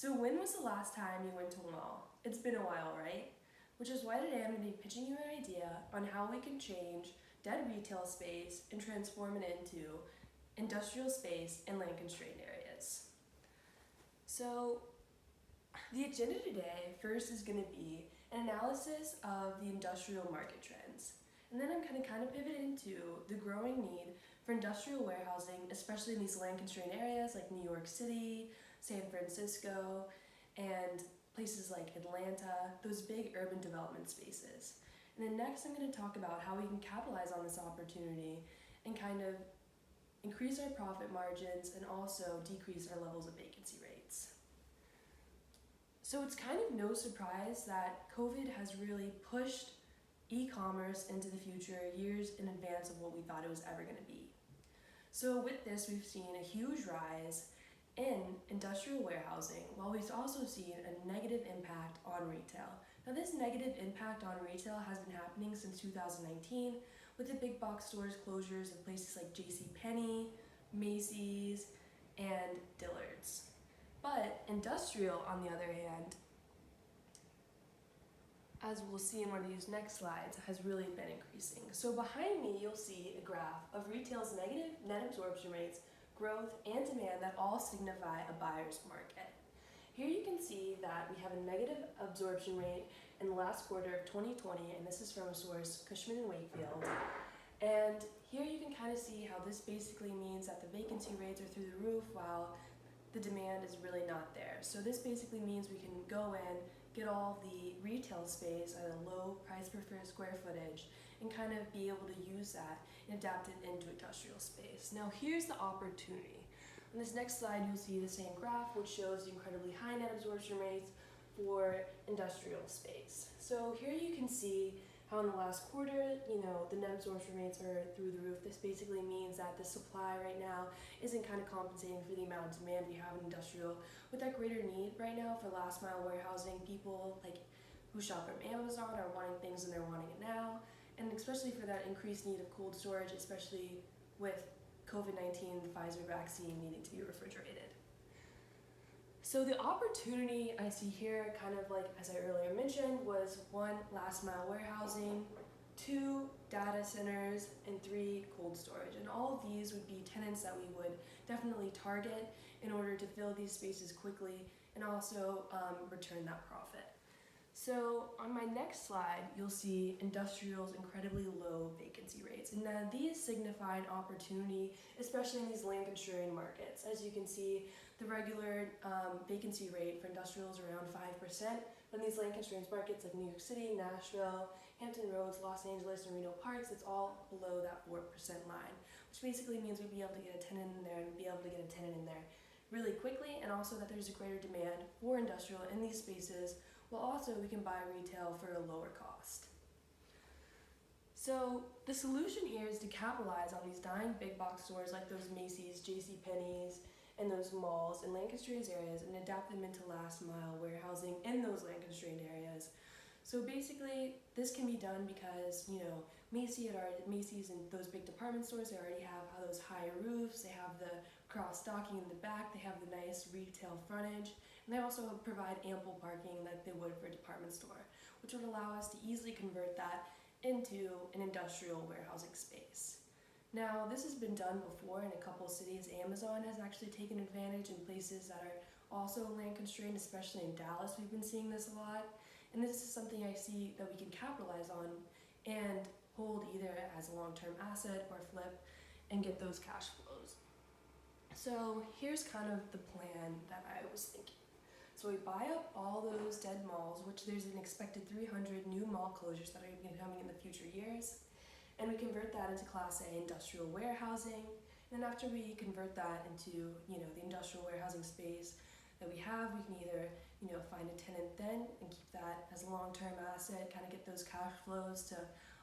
So when was the last time you went to a mall? It's been a while, right? Which is why today I'm going to be pitching you an idea on how we can change dead retail space and transform it into industrial space in land-constrained areas. So the agenda today first is going to be an analysis of the industrial market trends. And then I'm going to kind of pivot into the growing need for industrial warehousing, especially in these land-constrained areas like New York City, San Francisco, and places like Atlanta, those big urban development spaces. And then next I'm going to talk about how we can capitalize on this opportunity and kind of increase our profit margins and also decrease our levels of vacancy rates. So it's kind of no surprise that COVID has really pushed e-commerce into the future years in advance of what we thought it was ever going to be. So with this, we've seen a huge rise in industrial warehousing, while we've also seen a negative impact on retail. Now this negative impact on retail has been happening since 2019 with the big box stores closures of places like JCPenney, Macy's, and Dillard's. But industrial, on the other hand, as we'll see in one of these next slides, has really been increasing. So behind me, you'll see a graph of retail's negative net absorption rates, growth, and demand that all signify a buyer's market. Here you can see that we have a negative absorption rate in the last quarter of 2020, and this is from a source, Cushman & Wakefield. And here you can kind of see how this basically means that the vacancy rates are through the roof while the demand is really not there. So this basically means we can go in, get all the retail space at a low price per square footage, and kind of be able to use that and adapt it into industrial space. Now here's the opportunity. On this next slide, you'll see the same graph, which shows the incredibly high net absorption rates for industrial space. So here you can see how in the last quarter, the net absorption rates are through the roof. This basically means that the supply right now isn't kind of compensating for the amount of demand we have in industrial. With that greater need right now for last mile warehousing, people who shop from Amazon are wanting things and they're wanting it now. And especially for that increased need of cold storage, especially with COVID-19, the Pfizer vaccine needing to be refrigerated. So the opportunity I see here, kind of like as I earlier mentioned, was 1, last mile warehousing, 2, data centers, and 3, cold storage. And all of these would be tenants that we would definitely target in order to fill these spaces quickly and also return that profit. So on my next slide, you'll see industrial's incredibly low vacancy rates. And now these signify an opportunity, especially in these land-constrained markets. As you can see, the regular vacancy rate for industrial is around 5%, but in these land-constrained markets like New York City, Nashville, Hampton Roads, Los Angeles, and Reno Parks, it's all below that 4% line, which basically means we'd be able to get a tenant in there and be able to get a tenant in there really quickly, and also that there's a greater demand for industrial in these spaces, while also we can buy retail for a lower cost. So the solution here is to capitalize on these dying big box stores like those Macy's, JCPenney's, and those malls in land-constrained areas and adapt them into last mile warehousing in those land-constrained areas. So basically, this can be done because, Macy's and those big department stores, they already have those high roofs, they have the cross-docking in the back, they have the nice retail frontage, and they also provide ample parking like they would for a department store, which would allow us to easily convert that into an industrial warehousing space. Now, this has been done before in a couple of cities. Amazon has actually taken advantage in places that are also land constrained, especially in Dallas. We've been seeing this a lot. And this is something I see that we can capitalize on and hold either as a long-term asset or flip and get those cash flows. So here's kind of the plan that I was thinking. So we buy up all those dead malls, which there's an expected 300 new mall closures that are going to be coming in the future years. And we convert that into Class A industrial warehousing. And then after we convert that into, the industrial warehousing space that we have, we can either, find a tenant then and keep that as a long-term asset, kind of get those cash flows to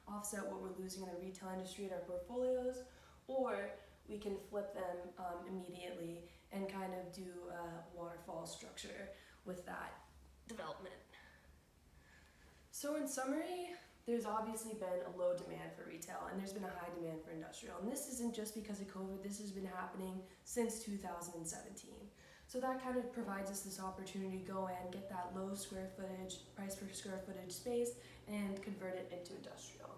offset what we're losing in the retail industry in our portfolios, or we can flip them immediately and kind of do a waterfall structure with that development. So in summary, there's obviously been a low demand for retail and there's been a high demand for industrial. And this isn't just because of COVID, this has been happening since 2017. So that kind of provides us this opportunity to go in, get that low square footage, price per square footage space, and convert it into industrial.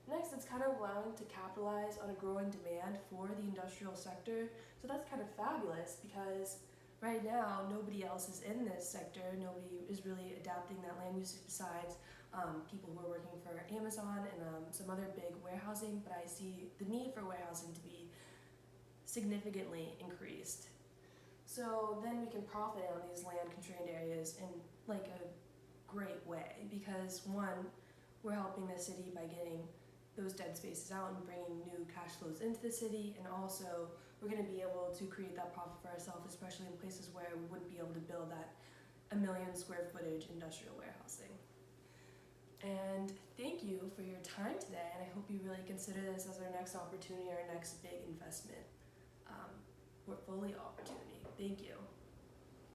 Next, it's kind of allowing to capitalize on a growing demand for the industrial sector. So that's kind of fabulous because right now nobody else is in this sector. Nobody is really adapting that land use besides people who are working for Amazon and some other big warehousing. But I see the need for warehousing to be significantly increased. So then we can profit on these land constrained areas in like a great way because one, we're helping the city by getting those dead spaces out and bringing new cash flows into the city, and also we're going to be able to create that profit for ourselves, especially in places where we wouldn't be able to build that 1 million square footage industrial warehousing. And thank you for your time today, and I hope you really consider this as our next opportunity, our next big investment portfolio opportunity. Thank you.